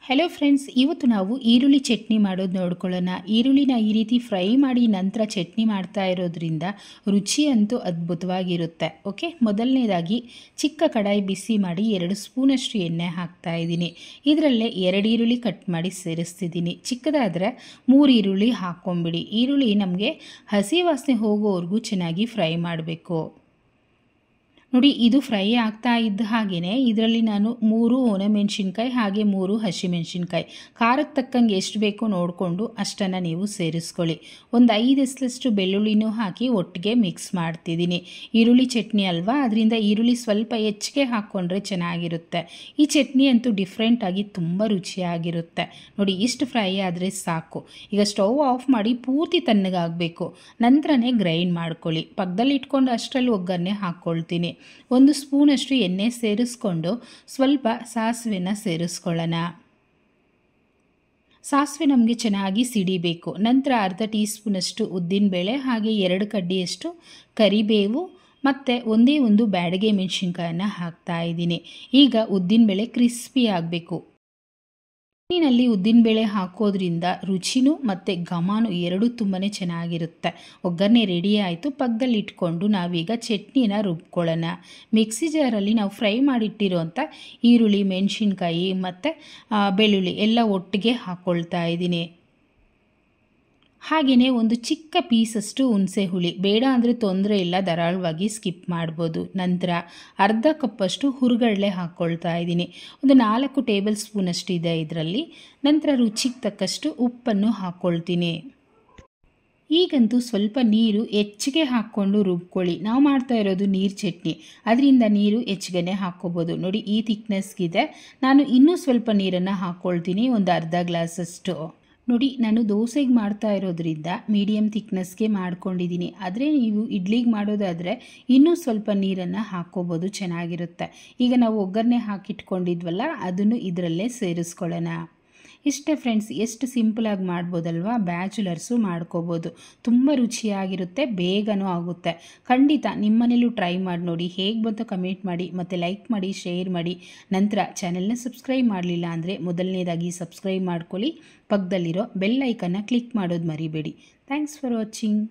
Hello friends, ಇವತ್ತು ನಾವು ಈರುಳ್ಳಿ ಚಟ್ನಿ ಮಾಡೋದು ನೋಡ್ಕೊಳ್ಳೋಣ. ಈರುಳ್ಳಿನ ಈ ರೀತಿ ಫ್ರೈ ಮಾಡಿ ನಂತರ ಚಟ್ನಿ ಮಾಡ್ತಾ ಇರೋದ್ರಿಂದ ರುಚಿ ಅಂತೂ ಅದ್ಭುತವಾಗಿರುತ್ತೆ. ಓಕೆ, ಮೊದಲನೇದಾಗಿ ಚಿಕ್ಕ ಕಡಾಯಿ ಬಿಸಿ ಮಾಡಿ 2 ಸ್ಪೂನಷ್ಟು ಎಣ್ಣೆ ಹಾಕ್ತಾ ಇದ್ದೀನಿ. ಇದರಲ್ಲೇ 2 ಈರುಳ್ಳಿ ಕಟ್ ಮಾಡಿ ಸೇರಿಸ್ತಿದ್ದೀನಿ. ಚಿಕ್ಕದಾದರೆ 3 ಈರುಳ್ಳಿ ಹಾಕ್ಕೊಂಬಿಡಿ. ಈರುಳ್ಳಿ ನಮಗೆ ಹಸಿ ವಾಸನೆ ಹೋಗೋವರೆಗೂ ಚೆನ್ನಾಗಿ ಫ್ರೈ ಮಾಡಬೇಕು. ನೋಡಿ, ಇದು ಫ್ರೈ ಆಗ್ತಾ ಇದ್ದ ಹಾಗೆಯೇ ಇದರಲ್ಲಿ ನಾನು 3 ಒಣಮೆಣಸಿನ್ಕಾಯಿ ಹಾಗೆ 3 ಹಸಿಮೆಣಸಿನ್ಕಾಯಿ ಖಾರಕ್ಕೆ ತಕ್ಕಂಗೆ ಎಷ್ಟು ಬೇಕೋ ನೋಡಿಕೊಂಡು ಅಷ್ಟನ್ನು ನೀವು ಸೇರಿಸ್ಕೊಳ್ಳಿ. ಒಂದು 5 ಎಸಳಷ್ಟು ಬೆಳ್ಳುಳ್ಳಿನೂ ಹಾಕಿ ಒಟ್ಟಿಗೆ ಮಿಕ್ಸ್ ಮಾಡ್ತಿದ್ದೀನಿ. ಈರುಳ್ಳಿ ಚಟ್ನಿ ಅಲ್ವಾ, ಅದರಿಂದ ಈರುಳ್ಳಿ ಸ್ವಲ್ಪ ಹೆಚ್ಚಿಗೆ ಹಾಕ್ಕೊಂಡ್ರೆ ಚೆನ್ನಾಗಿರುತ್ತೆ. ಈ ಚಟ್ನಿ ಅಂತೂ ಡಿಫ್ರೆಂಟಾಗಿ ತುಂಬ ರುಚಿಯಾಗಿರುತ್ತೆ. ನೋಡಿ, ಇಷ್ಟು ಫ್ರೈ ಆದರೆ ಸಾಕು. ಈಗ ಸ್ಟವ್ ಆಫ್ ಮಾಡಿ ಪೂರ್ತಿ ತಣ್ಣಗಾಗಬೇಕು. ನಂತರನೇ ಗ್ರೈಂಡ್ ಮಾಡ್ಕೊಳ್ಳಿ. ಪಕ್ಕದಲ್ಲಿ ಇಟ್ಕೊಂಡು ಅಷ್ಟರಲ್ಲಿ ಒಗ್ಗರಣೆ ಹಾಕ್ಕೊಳ್ತೀನಿ. 1 ಸ್ಪೂನಷ್ಟು ಎಣ್ಣೆ ಸೇರಿಸ್ಕೊಂಡು ಸ್ವಲ್ಪ ಸಾಸಿವೆನ ಸೇರಿಸ್ಕೊಳ್ಳೋಣ. ಸಾಸಿವೆ ನಮಗೆ ಚೆನ್ನಾಗಿ ಸಿಡಿಬೇಕು. ನಂತರ ಅರ್ಧ ಟೀ ಸ್ಪೂನಷ್ಟು ಉದ್ದಿನಬೇಳೆ ಹಾಗೆ 2 ಕಡ್ಡಿಯಷ್ಟು ಕರಿಬೇವು ಮತ್ತು ಒಂದೇ ಒಂದು ಬ್ಯಾಡಗೆ ಮೆಣಸಿನ್ಕಾಯನ್ನು ಹಾಕ್ತಾ ಇದ್ದೀನಿ. ಈಗ ಉದ್ದಿನಬೇಳೆ ಕ್ರಿಸ್ಪಿ ಆಗಬೇಕು. ಚಟ್ನಿನಲ್ಲಿ ಉದ್ದಿನಬೇಳೆ ಹಾಕೋದ್ರಿಂದ ರುಚಿನೂ ಮತ್ತು ಘಮನೂ ಎರಡೂ ತುಂಬಾ ಚೆನ್ನಾಗಿರುತ್ತೆ. ಒಗ್ಗರಣೆ ರೆಡಿ ಆಯಿತು. ಪಕ್ಕದಲ್ಲಿ ಇಟ್ಕೊಂಡು ನಾವೀಗ ಚಟ್ನಿನ ರುಬ್ಕೊಳ್ಳೋಣ. ಮಿಕ್ಸಿ ಜಾರಲ್ಲಿ ನಾವು ಫ್ರೈ ಮಾಡಿಟ್ಟಿರೋಂಥ ಈರುಳ್ಳಿ, ಮೆಣಸಿನ್ಕಾಯಿ ಮತ್ತು ಬೆಳ್ಳುಳ್ಳಿ ಎಲ್ಲ ಒಟ್ಟಿಗೆ ಹಾಕ್ಕೊಳ್ತಾ ಇದ್ದೀನಿ. ಹಾಗೆಯೇ ಒಂದು ಚಿಕ್ಕ ಪೀಸಷ್ಟು ಹುಣಸೆ ಹುಳಿ, ಬೇಡ ಅಂದರೆ ತೊಂದರೆ ಇಲ್ಲ, ಧಾರಾಳವಾಗಿ ಸ್ಕಿಪ್ ಮಾಡ್ಬೋದು. ನಂತರ ಅರ್ಧ ಕಪ್ಪಷ್ಟು ಹುರುಗಡಲೆ ಹಾಕ್ಕೊಳ್ತಾ ಇದ್ದೀನಿ. ಒಂದು 4 ಟೇಬಲ್ ಸ್ಪೂನಷ್ಟು ಇದೆ ಇದರಲ್ಲಿ. ನಂತರ ರುಚಿಗೆ ತಕ್ಕಷ್ಟು ಉಪ್ಪನ್ನು ಹಾಕ್ಕೊಳ್ತೀನಿ. ಈಗಂತೂ ಸ್ವಲ್ಪ ನೀರು ಹೆಚ್ಚಿಗೆ ಹಾಕ್ಕೊಂಡು ರುಬ್ಕೊಳ್ಳಿ. ನಾವು ಮಾಡ್ತಾ ಇರೋದು ನೀರು ಚಟ್ನಿ, ಅದರಿಂದ ನೀರು ಹೆಚ್ಚಿಗೆ ಹಾಕ್ಕೋಬೋದು. ನೋಡಿ, ಈ ಥಿಕ್ನೆಸ್ಗಿದೆ. ನಾನು ಇನ್ನೂ ಸ್ವಲ್ಪ ನೀರನ್ನು ಹಾಕ್ಕೊಳ್ತೀನಿ, ಒಂದು ಅರ್ಧ ಗ್ಲಾಸಷ್ಟು. ನೋಡಿ, ನಾನು ದೋಸೆಗೆ ಮಾಡ್ತಾ ಇರೋದ್ರಿಂದ ಮೀಡಿಯಮ್ ಥಿಕ್ನೆಸ್ಗೆ ಮಾಡ್ಕೊಂಡಿದ್ದೀನಿ. ಆದರೆ ನೀವು ಇಡ್ಲಿಗೆ ಮಾಡೋದಾದರೆ ಇನ್ನೂ ಸ್ವಲ್ಪ ನೀರನ್ನು ಹಾಕ್ಕೋಬೋದು, ಚೆನ್ನಾಗಿರುತ್ತೆ. ಈಗ ನಾವು ಒಗ್ಗರಣೆ ಹಾಕಿಟ್ಕೊಂಡಿದ್ವಲ್ಲ, ಅದನ್ನು ಇದರಲ್ಲೇ ಸೇರಿಸ್ಕೊಳ್ಳೋಣ. ಇಷ್ಟೇ ಫ್ರೆಂಡ್ಸ್, ಎಷ್ಟು ಸಿಂಪಲಾಗಿ ಮಾಡ್ಬೋದಲ್ವಾ. ಬ್ಯಾಚುಲರ್ಸು ಮಾಡ್ಕೋಬೋದು. ತುಂಬ ರುಚಿಯಾಗಿರುತ್ತೆ, ಬೇಗನೂ ಆಗುತ್ತೆ. ಖಂಡಿತ ನಿಮ್ಮನೇಲೂ ಟ್ರೈ ಮಾಡಿ ನೋಡಿ. ಹೇಗೆ ಬಂತು ಕಮೆಂಟ್ ಮಾಡಿ ಮತ್ತು ಲೈಕ್ ಮಾಡಿ, ಶೇರ್ ಮಾಡಿ. ನಂತರ ಚಾನೆಲ್ನ ಸಬ್ಸ್ಕ್ರೈಬ್ ಮಾಡಲಿಲ್ಲ ಅಂದರೆ ಮೊದಲನೇದಾಗಿ ಸಬ್ಸ್ಕ್ರೈಬ್ ಮಾಡ್ಕೊಳ್ಳಿ. ಪಕ್ಕದಲ್ಲಿರೋ ಬೆಲ್ ಐಕನ್ನ ಕ್ಲಿಕ್ ಮಾಡೋದು ಮರಿಬೇಡಿ. Thanks for watching.